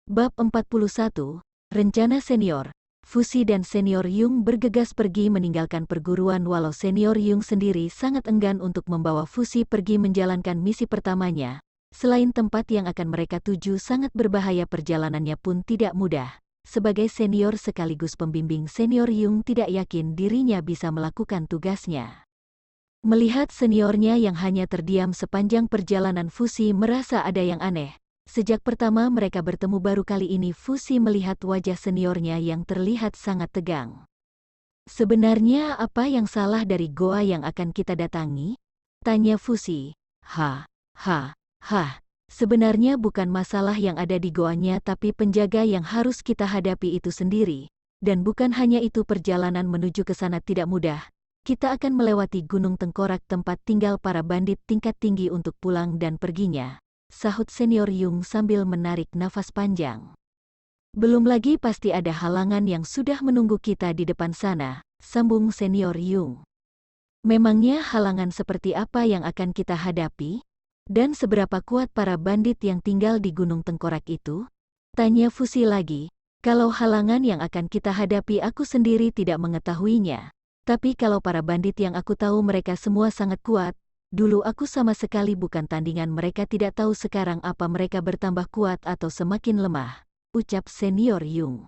Bab 41, Rencana Senior. Fuzi dan Senior Yung bergegas pergi meninggalkan perguruan walau Senior Yung sendiri sangat enggan untuk membawa Fuzi pergi menjalankan misi pertamanya. Selain tempat yang akan mereka tuju sangat berbahaya, perjalanannya pun tidak mudah. Sebagai senior sekaligus pembimbing, Senior Yung tidak yakin dirinya bisa melakukan tugasnya. Melihat seniornya yang hanya terdiam sepanjang perjalanan, Fuzi merasa ada yang aneh. Sejak pertama mereka bertemu baru kali ini Fuzi melihat wajah seniornya yang terlihat sangat tegang. "Sebenarnya apa yang salah dari goa yang akan kita datangi?" tanya Fuzi. Sebenarnya bukan masalah yang ada di goanya, tapi penjaga yang harus kita hadapi itu sendiri. Dan bukan hanya itu, perjalanan menuju ke sana tidak mudah. Kita akan melewati Gunung Tengkorak, tempat tinggal para bandit tingkat tinggi untuk pulang dan perginya, sahut Senior Yung sambil menarik nafas panjang. "Belum lagi pasti ada halangan yang sudah menunggu kita di depan sana," sambung Senior Yung. "Memangnya halangan seperti apa yang akan kita hadapi? Dan seberapa kuat para bandit yang tinggal di Gunung Tengkorak itu?" tanya Fuzi lagi. "Kalau halangan yang akan kita hadapi aku sendiri tidak mengetahuinya. Tapi kalau para bandit yang aku tahu mereka semua sangat kuat. Dulu aku sama sekali bukan tandingan mereka, tidak tahu sekarang apa mereka bertambah kuat atau semakin lemah," ucap Senior Yung.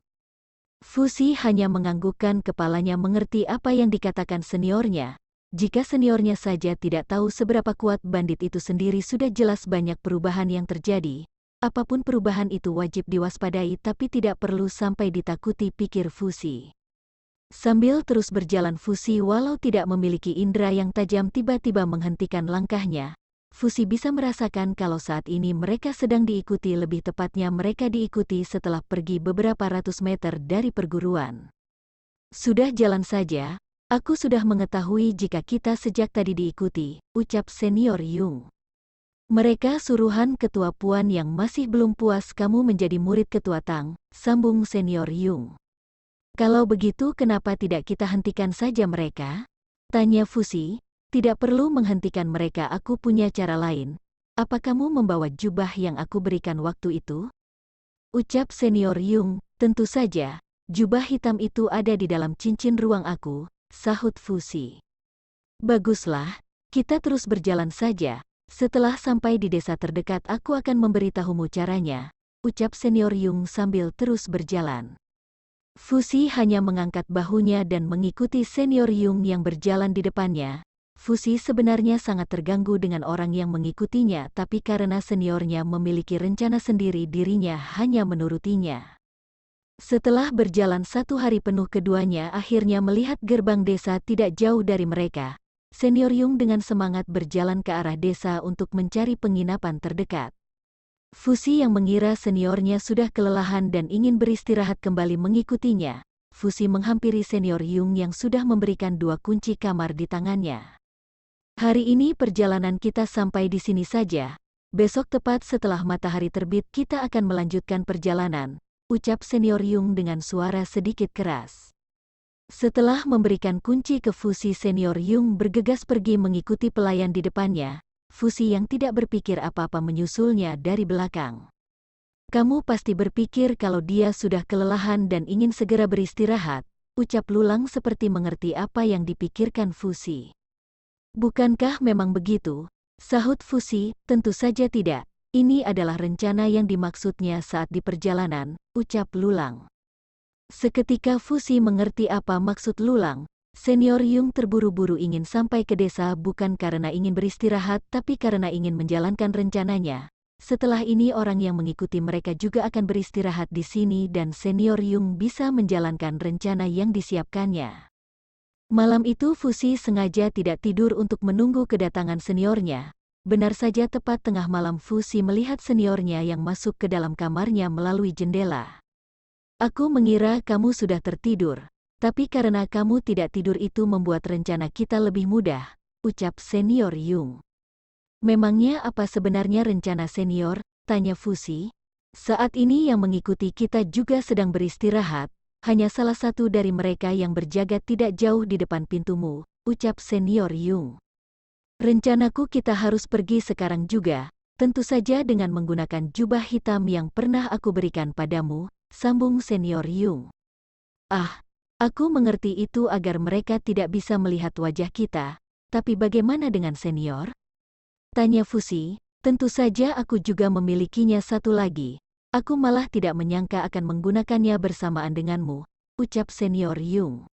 Fuzi hanya menganggukkan kepalanya mengerti apa yang dikatakan seniornya. Jika seniornya saja tidak tahu seberapa kuat bandit itu sendiri, sudah jelas banyak perubahan yang terjadi. Apapun perubahan itu wajib diwaspadai, tapi tidak perlu sampai ditakuti, pikir Fuzi. Sambil terus berjalan, Fuzi walau tidak memiliki indera yang tajam tiba-tiba menghentikan langkahnya. Fuzi bisa merasakan kalau saat ini mereka sedang diikuti, lebih tepatnya mereka diikuti setelah pergi beberapa ratus meter dari perguruan. "Sudah jalan saja, aku sudah mengetahui jika kita sejak tadi diikuti," ucap Senior Yung. "Mereka suruhan Ketua Puan yang masih belum puas kamu menjadi murid Ketua Tang," sambung Senior Yung. "Kalau begitu kenapa tidak kita hentikan saja mereka?" tanya Fuzi. "Tidak perlu menghentikan mereka, aku punya cara lain. Apa kamu membawa jubah yang aku berikan waktu itu?" ucap Senior Yung. "Tentu saja, jubah hitam itu ada di dalam cincin ruang aku," sahut Fuzi. "Baguslah, kita terus berjalan saja. Setelah sampai di desa terdekat aku akan memberitahumu caranya," ucap Senior Yung sambil terus berjalan. Fuzi hanya mengangkat bahunya dan mengikuti Senior Yung yang berjalan di depannya. Fuzi sebenarnya sangat terganggu dengan orang yang mengikutinya, tapi karena seniornya memiliki rencana sendiri, dirinya hanya menurutinya. Setelah berjalan 1 hari penuh, keduanya akhirnya melihat gerbang desa tidak jauh dari mereka. Senior Yung dengan semangat berjalan ke arah desa untuk mencari penginapan terdekat. Fuzi yang mengira seniornya sudah kelelahan dan ingin beristirahat kembali mengikutinya. Fuzi menghampiri Senior Yung yang sudah memberikan 2 kunci kamar di tangannya. "Hari ini perjalanan kita sampai di sini saja. Besok tepat setelah matahari terbit kita akan melanjutkan perjalanan," ucap Senior Yung dengan suara sedikit keras. Setelah memberikan kunci ke Fuzi, Senior Yung bergegas pergi mengikuti pelayan di depannya. Fuzi yang tidak berpikir apa-apa menyusulnya dari belakang. "Kamu pasti berpikir kalau dia sudah kelelahan dan ingin segera beristirahat," ucap Lulang seperti mengerti apa yang dipikirkan Fuzi. "Bukankah memang begitu?" sahut Fuzi. "Tentu saja tidak. Ini adalah rencana yang dimaksudnya saat di perjalanan," ucap Lulang. Seketika Fuzi mengerti apa maksud Lulang. Senior Yung terburu-buru ingin sampai ke desa bukan karena ingin beristirahat, tapi karena ingin menjalankan rencananya. Setelah ini orang yang mengikuti mereka juga akan beristirahat di sini dan Senior Yung bisa menjalankan rencana yang disiapkannya. Malam itu Fuzi sengaja tidak tidur untuk menunggu kedatangan seniornya. Benar saja tepat tengah malam Fuzi melihat seniornya yang masuk ke dalam kamarnya melalui jendela. "Aku mengira kamu sudah tertidur. Tapi karena kamu tidak tidur itu membuat rencana kita lebih mudah," ucap Senior Yung. "Memangnya apa sebenarnya rencana senior?" tanya Fuzi. "Saat ini yang mengikuti kita juga sedang beristirahat, hanya salah satu dari mereka yang berjaga tidak jauh di depan pintumu," ucap Senior Yung. Rencanaku kita harus pergi sekarang juga, tentu saja dengan menggunakan jubah hitam yang pernah aku berikan padamu, sambung Senior Yung. Ah, aku mengerti itu agar mereka tidak bisa melihat wajah kita, tapi bagaimana dengan senior? Tanya Fusi, tentu saja aku juga memilikinya satu lagi. Aku malah tidak menyangka akan menggunakannya bersamaan denganmu, ucap Senior Yung.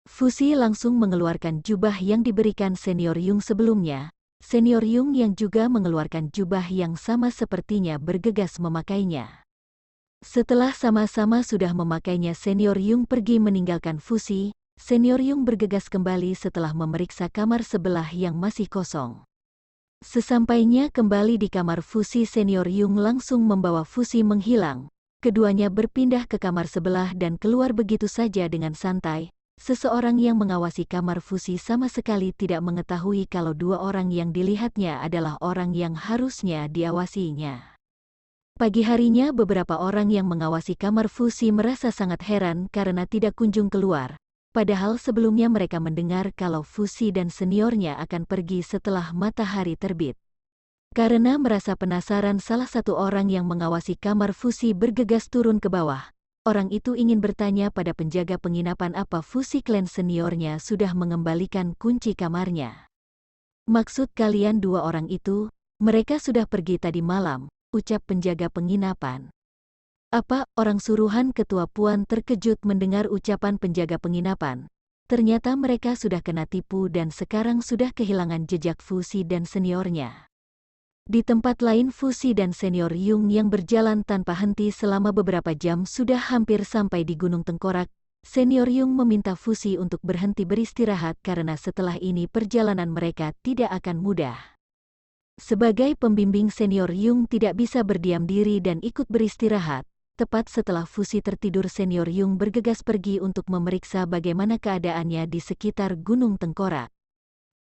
Fusi langsung mengeluarkan jubah yang diberikan Senior Yung sebelumnya. Senior Yung yang juga mengeluarkan jubah yang sama sepertinya bergegas memakainya. Setelah sama-sama sudah memakainya, Senior Yung pergi meninggalkan Fusi. Senior Yung bergegas kembali setelah memeriksa kamar sebelah yang masih kosong. Sesampainya kembali di kamar Fusi, Senior Yung langsung membawa Fusi menghilang. Keduanya berpindah ke kamar sebelah dan keluar begitu saja dengan santai. Seseorang yang mengawasi kamar Fusi sama sekali tidak mengetahui kalau dua orang yang dilihatnya adalah orang yang harusnya diawasinya. Pagi harinya beberapa orang yang mengawasi kamar Fusi merasa sangat heran karena tidak kunjung keluar. Padahal sebelumnya mereka mendengar kalau Fusi dan seniornya akan pergi setelah matahari terbit. Karena merasa penasaran, salah satu orang yang mengawasi kamar Fusi bergegas turun ke bawah. Orang itu ingin bertanya pada penjaga penginapan apa Fusi Clan seniornya sudah mengembalikan kunci kamarnya. Maksud kalian dua orang itu, mereka sudah pergi tadi malam, ucap penjaga penginapan. Apa, orang suruhan ketua Puan terkejut mendengar ucapan penjaga penginapan. Ternyata mereka sudah kena tipu dan sekarang sudah kehilangan jejak Fusi dan seniornya. Di tempat lain, Fusi dan Senior Yung yang berjalan tanpa henti selama beberapa jam sudah hampir sampai di Gunung Tengkorak. Senior Yung meminta Fusi untuk berhenti beristirahat karena setelah ini perjalanan mereka tidak akan mudah. Sebagai pembimbing, Senior Yung tidak bisa berdiam diri dan ikut beristirahat. Tepat setelah Fusi tertidur, Senior Yung bergegas pergi untuk memeriksa bagaimana keadaannya di sekitar Gunung Tengkorak.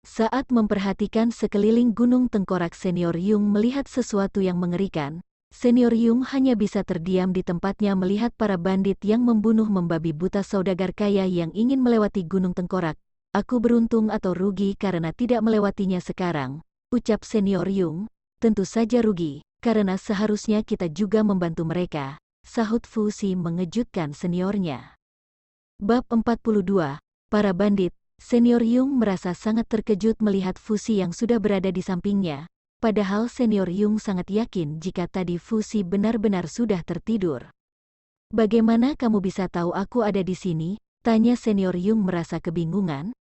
Saat memperhatikan sekeliling Gunung Tengkorak, Senior Yung melihat sesuatu yang mengerikan. Senior Yung hanya bisa terdiam di tempatnya melihat para bandit yang membunuh membabi buta saudagar kaya yang ingin melewati Gunung Tengkorak. Aku beruntung atau rugi karena tidak melewatinya sekarang, ucap Senior Yung. Tentu saja rugi, karena seharusnya kita juga membantu mereka, sahut Fusi mengejutkan seniornya. Bab 42, Para Bandit. Senior Yung merasa sangat terkejut melihat Fusi yang sudah berada di sampingnya, padahal Senior Yung sangat yakin jika tadi Fusi benar-benar sudah tertidur. Bagaimana kamu bisa tahu aku ada di sini? Tanya Senior Yung merasa kebingungan.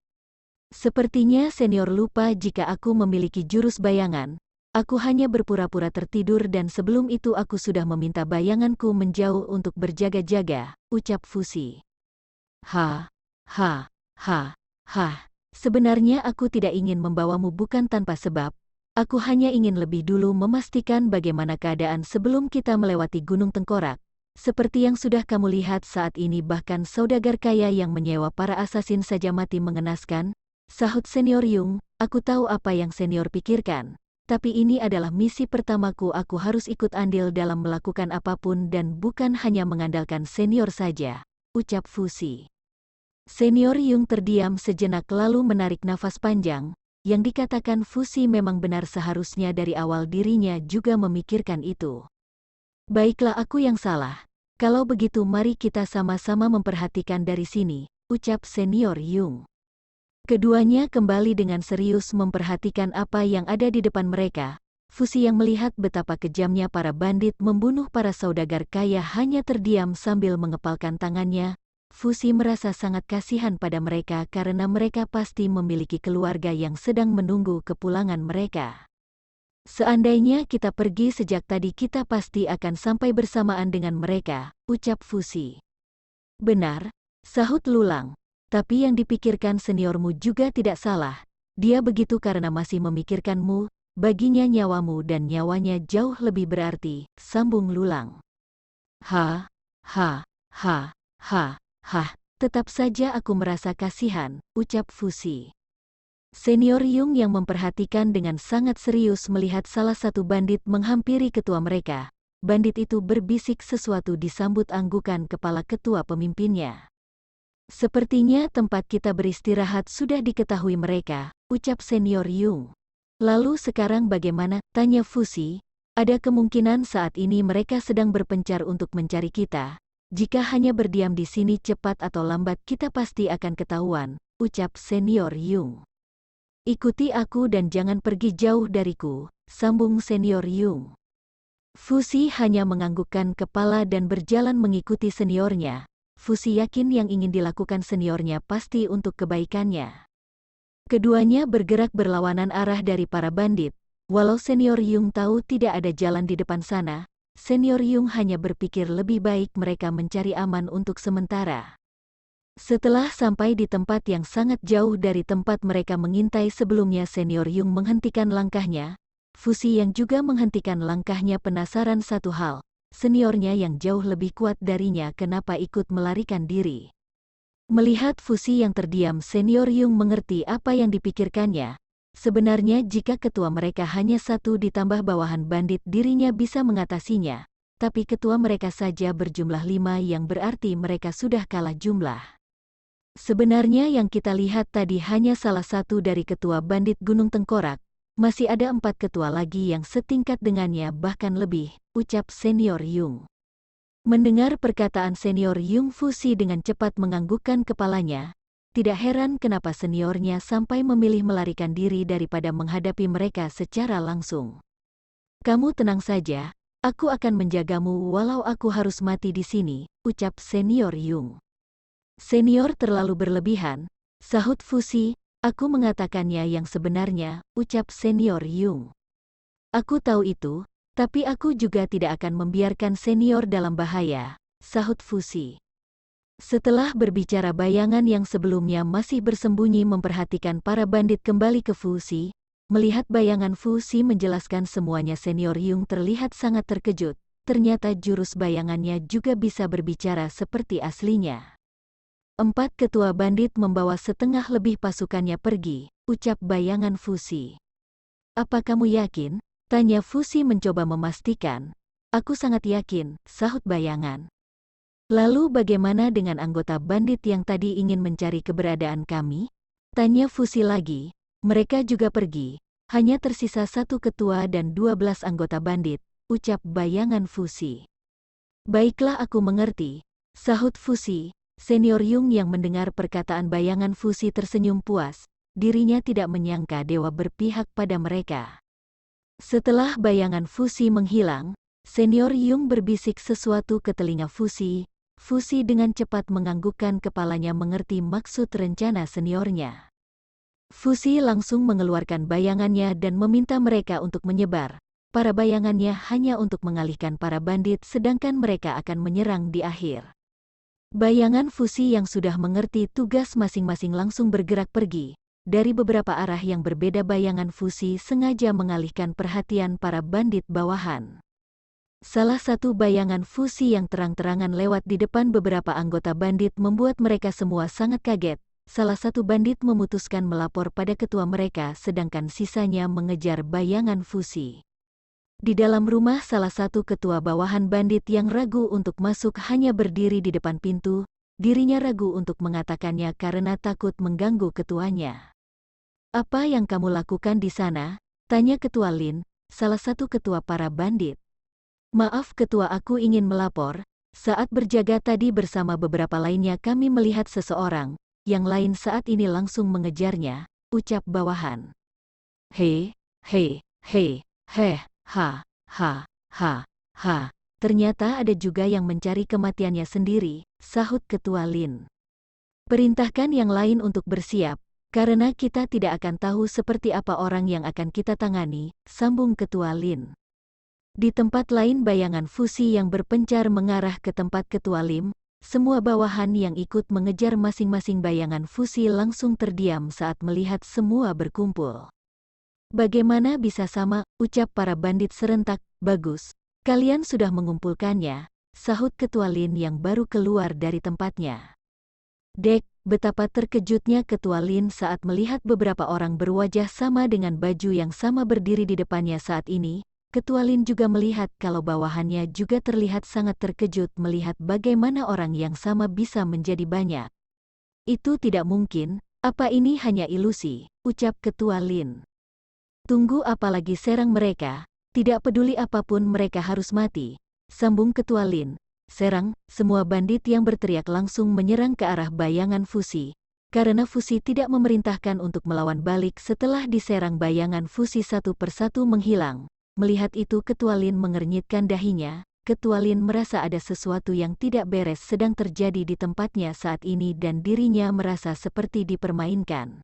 Sepertinya Senior lupa jika aku memiliki jurus bayangan. Aku hanya berpura-pura tertidur dan sebelum itu aku sudah meminta bayanganku menjauh untuk berjaga-jaga, ucap Fusi. Ha, sebenarnya aku tidak ingin membawamu bukan tanpa sebab. Aku hanya ingin lebih dulu memastikan bagaimana keadaan sebelum kita melewati Gunung Tengkorak. Seperti yang sudah kamu lihat saat ini, bahkan saudagar kaya yang menyewa para asasin saja mati mengenaskan, sahut Senior Yung. Aku tahu apa yang senior pikirkan. Tapi ini adalah misi pertamaku, aku harus ikut andil dalam melakukan apapun dan bukan hanya mengandalkan senior saja, ucap Fusi. Senior Yung terdiam sejenak lalu menarik nafas panjang. Yang dikatakan Fusi memang benar, seharusnya dari awal dirinya juga memikirkan itu. Baiklah, aku yang salah. Kalau begitu mari kita sama-sama memperhatikan dari sini, ucap Senior Yung. Keduanya kembali dengan serius memperhatikan apa yang ada di depan mereka. Fusi yang melihat betapa kejamnya para bandit membunuh para saudagar kaya hanya terdiam sambil mengepalkan tangannya. Fusi merasa sangat kasihan pada mereka karena mereka pasti memiliki keluarga yang sedang menunggu kepulangan mereka. Seandainya kita pergi sejak tadi, kita pasti akan sampai bersamaan dengan mereka, ucap Fusi. Benar, sahut Lulang. Tapi yang dipikirkan seniormu juga tidak salah. Dia begitu karena masih memikirkanmu, baginya nyawamu dan nyawanya jauh lebih berarti, sambung Lulang. Tetap saja aku merasa kasihan, ucap Fusi. Senior Yung yang memperhatikan dengan sangat serius melihat salah satu bandit menghampiri ketua mereka. Bandit itu berbisik sesuatu disambut anggukan kepala ketua pemimpinnya. Sepertinya tempat kita beristirahat sudah diketahui mereka, ucap Senior Yung. Lalu sekarang bagaimana? Tanya Fusi. Ada kemungkinan saat ini mereka sedang berpencar untuk mencari kita. Jika hanya berdiam di sini cepat atau lambat kita pasti akan ketahuan, ucap Senior Yung. Ikuti aku dan jangan pergi jauh dariku, sambung Senior Yung. Fusi hanya menganggukkan kepala dan berjalan mengikuti seniornya. Fusi yakin yang ingin dilakukan seniornya pasti untuk kebaikannya. Keduanya bergerak berlawanan arah dari para bandit. Walau Senior Yung tahu tidak ada jalan di depan sana, Senior Yung hanya berpikir lebih baik mereka mencari aman untuk sementara. Setelah sampai di tempat yang sangat jauh dari tempat mereka mengintai sebelumnya, Senior Yung menghentikan langkahnya. Fusi yang juga menghentikan langkahnya penasaran satu hal, seniornya yang jauh lebih kuat darinya kenapa ikut melarikan diri. Melihat Fusi yang terdiam, Senior Yung mengerti apa yang dipikirkannya. Sebenarnya jika ketua mereka hanya satu ditambah bawahan bandit dirinya bisa mengatasinya. Tapi ketua mereka saja berjumlah 5 yang berarti mereka sudah kalah jumlah. Sebenarnya yang kita lihat tadi hanya salah satu dari ketua bandit Gunung Tengkorak. Masih ada 4 ketua lagi yang setingkat dengannya bahkan lebih, ucap Senior Yung. Mendengar perkataan Senior Yung, Fusi dengan cepat menganggukkan kepalanya. Tidak heran kenapa seniornya sampai memilih melarikan diri daripada menghadapi mereka secara langsung. Kamu tenang saja, aku akan menjagamu walau aku harus mati di sini, ucap Senior Yung. Senior terlalu berlebihan, sahut Fusi, aku mengatakannya yang sebenarnya, ucap Senior Yung. Aku tahu itu. Tapi aku juga tidak akan membiarkan senior dalam bahaya, sahut Fusi. Setelah berbicara, bayangan yang sebelumnya masih bersembunyi memperhatikan para bandit kembali ke Fusi. Melihat bayangan Fusi menjelaskan semuanya, Senior Yung terlihat sangat terkejut. Ternyata jurus bayangannya juga bisa berbicara seperti aslinya. 4 ketua bandit membawa setengah lebih pasukannya pergi, ucap bayangan Fusi. Apa kamu yakin? Tanya Fusi mencoba memastikan. Aku sangat yakin, sahut bayangan. Lalu bagaimana dengan anggota bandit yang tadi ingin mencari keberadaan kami? Tanya Fusi lagi. Mereka juga pergi. Hanya tersisa 1 ketua dan 12 anggota bandit, ucap bayangan Fusi. Baiklah, aku mengerti, sahut Fusi. Senior Yung yang mendengar perkataan bayangan Fusi tersenyum puas. Dirinya tidak menyangka dewa berpihak pada mereka. Setelah bayangan Fusi menghilang, Senior Yung berbisik sesuatu ke telinga Fusi. Fusi dengan cepat menganggukkan kepalanya mengerti maksud rencana seniornya. Fusi langsung mengeluarkan bayangannya dan meminta mereka untuk menyebar. Para bayangannya hanya untuk mengalihkan para bandit sedangkan mereka akan menyerang di akhir. Bayangan Fusi yang sudah mengerti tugas masing-masing langsung bergerak pergi. Dari beberapa arah yang berbeda, bayangan Fusi sengaja mengalihkan perhatian para bandit bawahan. Salah satu bayangan Fusi yang terang-terangan lewat di depan beberapa anggota bandit membuat mereka semua sangat kaget. Salah satu bandit memutuskan melapor pada ketua mereka sedangkan sisanya mengejar bayangan Fusi. Di dalam rumah, salah satu ketua bawahan bandit yang ragu untuk masuk hanya berdiri di depan pintu. Dirinya ragu untuk mengatakannya karena takut mengganggu ketuanya. Apa yang kamu lakukan di sana? Tanya Ketua Lin, salah satu ketua para bandit. Maaf ketua, aku ingin melapor. Saat berjaga tadi bersama beberapa lainnya kami melihat seseorang. Yang lain saat ini langsung mengejarnya, ucap bawahan. He, he, he, he, ha, ha, ha, ha. Ternyata ada juga yang mencari kematiannya sendiri, sahut Ketua Lin. Perintahkan yang lain untuk bersiap. Karena kita tidak akan tahu seperti apa orang yang akan kita tangani, sambung Ketua Lin. Di tempat lain, bayangan Fusi yang berpencar mengarah ke tempat Ketua Lim. Semua bawahan yang ikut mengejar masing-masing bayangan Fusi langsung terdiam saat melihat semua berkumpul. Bagaimana bisa sama, ucap para bandit serentak. Bagus, kalian sudah mengumpulkannya, sahut Ketua Lin yang baru keluar dari tempatnya. Dek, betapa terkejutnya Ketua Lin saat melihat beberapa orang berwajah sama dengan baju yang sama berdiri di depannya saat ini. Ketua Lin juga melihat kalau bawahannya juga terlihat sangat terkejut melihat bagaimana orang yang sama bisa menjadi banyak. Itu tidak mungkin, apa ini hanya ilusi, ucap Ketua Lin. Tunggu apalagi serang mereka, tidak peduli apapun mereka harus mati, sambung Ketua Lin. Serang, semua bandit yang berteriak langsung menyerang ke arah bayangan Fusi. Karena Fusi tidak memerintahkan untuk melawan balik setelah diserang bayangan Fusi satu persatu menghilang. Melihat itu Ketua Lin mengernyitkan dahinya. Ketua Lin merasa ada sesuatu yang tidak beres sedang terjadi di tempatnya saat ini dan dirinya merasa seperti dipermainkan.